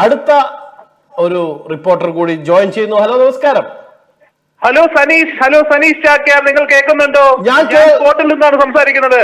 അടുത്ത ഒരു റിപ്പോർട്ടർ കൂടി ജോയിൻ ചെയ്യുന്നു. ഹലോ, നമസ്കാരം. ഹലോ സനീഷ് ചാക്യാർ, നിങ്ങൾ കേൾക്കുന്നുണ്ടോ? ഞാൻ സ്പോട്ടിൽ നിന്നാണ് സംസാരിക്കുന്നത്.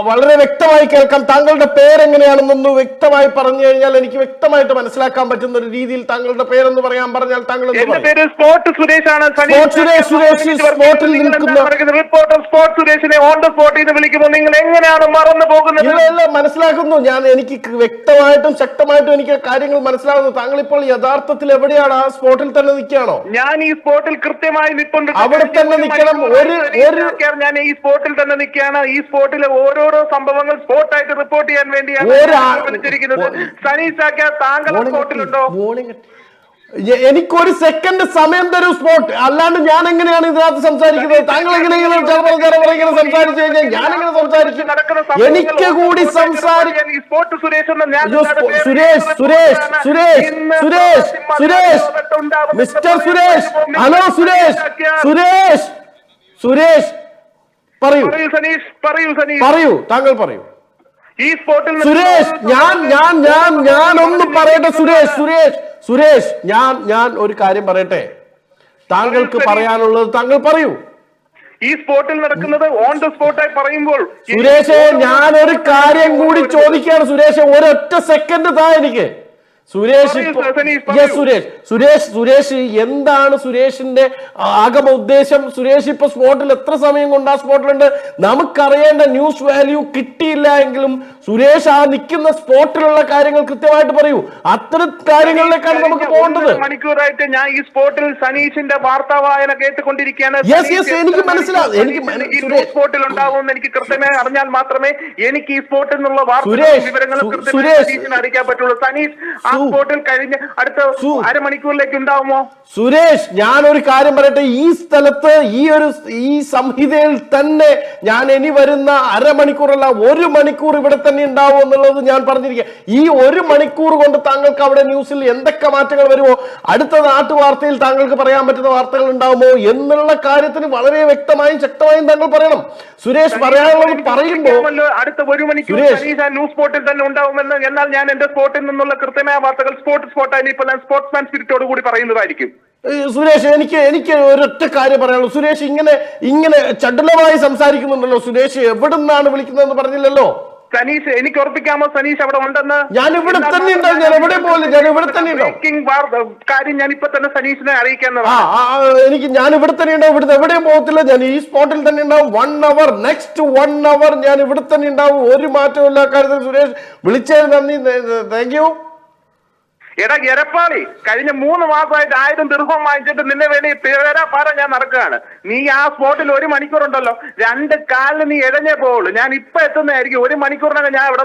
വളരെ വ്യക്തമായി കേൾക്കാം. താങ്കളുടെ പേരെങ്ങനെയാണെന്നൊന്ന് വ്യക്തമായി പറഞ്ഞു കഴിഞ്ഞാൽ എനിക്ക് വ്യക്തമായിട്ട് മനസ്സിലാക്കാൻ പറ്റുന്ന ഒരു രീതിയിൽ താങ്കളുടെ പേരെന്ന് പറഞ്ഞാൽ താങ്കൾ. എന്റെ പേര് സ്പോട്ട് സുരേഷ് ആണ്. സ്പോട്ടിൽ നിൽക്കുന്ന റിപ്പോർട്ടർ സ്പോട്ട് സുരേഷിനെ ഓൺ ദ സ്പോട്ടിൽ നിന്ന് വിളിക്കുമ്പോൾ നിങ്ങൾ എങ്ങനെയാണ് മറന്നു പോകുന്നത്? മനസ്സിലാക്കുന്നു. എനിക്ക് വ്യക്തമായിട്ടും ശക്തമായിട്ടും എനിക്ക് കാര്യങ്ങൾ മനസ്സിലാകുന്നു. താങ്കൾ ഇപ്പോൾ യഥാർത്ഥത്തിൽ എവിടെയാണ്? ആ സ്പോട്ടിൽ തന്നെ നിൽക്കുകയാണോ? ഞാൻ ഈ സ്പോട്ടിൽ കൃത്യമായി അവിടെ തന്നെ നിൽക്കണം. ഞാൻ ഈ സ്പോട്ടിൽ തന്നെ നിൽക്കുകയാണ്. ഈ സ്പോട്ടിലെ ഓരോരോ സംഭവങ്ങൾ സ്പോട്ടായിട്ട് റിപ്പോർട്ട് ചെയ്യാൻ വേണ്ടിയാണ് വിളിച്ചിരിക്കുന്നത്. സനീഷ് ചാക്യാർ, താങ്കൾ സ്പോട്ടിലുണ്ടോ? എനിക്കൊരു സെക്കൻഡ് സമയം തരൂ സ്പോട്ട്. അല്ലാണ്ട് ഞാൻ എങ്ങനെയാണ് ഇതിനകത്ത് സംസാരിക്കുന്നത്? താങ്കൾ എങ്ങനെയാണ് സംസാരിച്ചു കഴിഞ്ഞാൽ ഞാൻ എങ്ങനെ സംസാരിക്കും? എനിക്ക് കൂടി സംസാരിക്കാൻ സുരേഷ് മിസ്റ്റർ സുരേഷ്. ഹലോ സുരേഷ് പറയൂ താങ്കൾ പറയൂ. ഈ സ്പോട്ടിൽ സുരേഷ് ഞാൻ ഒന്ന് പറയട്ടെ. സുരേഷ് ഞാൻ ഒരു കാര്യം പറയട്ടെ. താങ്കൾക്ക് പറയാനുള്ളത് താങ്കൾ പറയൂ. ഈ സ്പോട്ടിൽ നടക്കുന്നത് ഓൺ ദ സ്പോട്ടായി പറയുമ്പോൾ സുരേഷ്, ഞാനൊരു കാര്യം കൂടി ചോദിക്കുകയാണ്. സുരേഷ്, ഒരൊറ്റ സെക്കൻഡ് താ എനിക്ക്. സുരേഷ് എന്താണ് സുരേഷിന്റെ ആഗമ ഉദ്ദേശം? സുരേഷ് ഇപ്പൊ സ്പോട്ടിൽ എത്ര സമയം കൊണ്ട് ആ സ്പോട്ടിലുണ്ട്? നമുക്കറിയേണ്ട ന്യൂസ് വാല്യൂ കിട്ടിയില്ല എങ്കിലും സുരേഷ് ആ നിൽക്കുന്ന സ്പോട്ടിലുള്ള കാര്യങ്ങൾ കൃത്യമായിട്ട് പറയൂ. അത്തരം കാര്യങ്ങളിലേക്കാണ് നമുക്ക് പോകേണ്ടത്. മണിക്കൂറായിട്ട് ഞാൻ ഈ സ്പോട്ടിൽ സനീഷിന്റെ വാർത്താ വായന കേട്ടുകൊണ്ടിരിക്കുകയാണ്. എനിക്ക് മനസ്സിലാവും. എനിക്ക് സ്പോട്ടിൽ ഉണ്ടാവുമെന്ന് എനിക്ക് കൃത്യമായി അറിഞ്ഞാൽ മാത്രമേ എനിക്ക് ഈ സ്പോട്ടിൽ നിന്നുള്ള വാർത്തകളും വിവരങ്ങളും കൃത്യമായി സനീഷിനെ അറിയിക്കാൻ പറ്റുള്ളൂ. സനീഷ് ആ സ്പോട്ടിൽ കഴിഞ്ഞ് അടുത്ത അരമണിക്കൂറിലേക്ക് ഉണ്ടാവുമോ? സുരേഷ്, ഞാനൊരു കാര്യം പറയട്ടെ. ഈ സ്ഥലത്ത് ഈ സംഹിതയിൽ തന്നെ ഞാൻ ഇനി വരുന്ന അരമണിക്കൂറല്ല 1 മണിക്കൂർ ഇവിടെ തന്നെ ഉണ്ടാവും എന്നുള്ളത് ഞാൻ പറഞ്ഞിരിക്കുക. ഈ 1 മണിക്കൂർ കൊണ്ട് താങ്കൾക്ക് അവിടെ ന്യൂസിൽ എന്തൊക്കെ മാറ്റങ്ങൾ വരുമോ, അടുത്ത നാട്ടുവാർത്തയിൽ താങ്കൾക്ക് പറയാൻ പറ്റുന്ന വാർത്തകൾ ഉണ്ടാവുമോ എന്നുള്ള കാര്യത്തിന് വളരെ വ്യക്തമായും ശക്തമായും താങ്കൾ പറയണം. സുരേഷ് പറയാനുള്ളത് പറയുമ്പോൾ അടുത്ത 1 മണിക്കൂർ ന്യൂസ് സ്പോട്ടിൽ തന്നെ ഉണ്ടാവുമെന്ന്. എന്നാൽ ഞാൻ എന്റെ സ്പോട്ടിൽ നിന്നുള്ള കൃത്യമായ വാർത്തകൾ സ്പോട്ടായി ഇപ്പോൾ ഞാൻ സ്പോർട്സ്മാൻ സ്പിരിറ്റോട് കൂടി പറയുന്നതായിരിക്കും. സുരേഷ്, എനിക്ക് ഒരൊറ്റ കാര്യം പറയാനുള്ളൂ. സുരേഷ് ഇങ്ങനെ ചടുലമായി സംസാരിക്കുന്നുണ്ടല്ലോ. സുരേഷ് എവിടുന്നാണ് വിളിക്കുന്നതെന്ന് പറഞ്ഞില്ലല്ലോ. സനീഷ്, എനിക്ക് ഉറപ്പിക്കാമോ സനീഷ് അവിടെ ഉണ്ടെന്ന്? ഞാൻ ഇവിടെ തന്നെ ഉണ്ടാവും. ഞാൻ എവിടെ പോലും ഞാൻ ഇവിടെ തന്നെ ഉണ്ടാവും. കാര്യം ഞാൻ ഇപ്പൊ തന്നെ സനീഷിനെ അറിയിക്കാൻ ഞാൻ ഇവിടെ തന്നെ ഉണ്ടാവും. ഇവിടുത്തെ എവിടെയും പോകത്തില്ല. ഞാൻ ഈ സ്പോട്ടിൽ തന്നെ ഉണ്ടാവും. 1 അവർ നെക്സ്റ്റ് 1 അവർ ഞാൻ ഇവിടെ തന്നെ ഉണ്ടാവും. ഒരു മാറ്റവും ഇല്ല കാര്യത്തിൽ. സുരേഷ്, വിളിച്ചതിന് നന്ദി. Thank you. എടാ എരപ്പാളി, കഴിഞ്ഞ 3 മാസമായിട്ട് 1000 ദിർഹം വാങ്ങിച്ചിട്ട് നിന്നെ വേണ്ടി പാറ ഞാൻ നടക്കുകയാണ്. നീ ആ സ്പോട്ടിൽ 1 മണിക്കൂർ ഉണ്ടല്ലോ, 2 കാലിന് നീ ഇഴഞ്ഞേ പോവുള്ളൂ. ഞാൻ ഇപ്പൊ എത്തുന്നതായിരിക്കും. 1 മണിക്കൂറിനകം ഞാൻ ഇവിടെ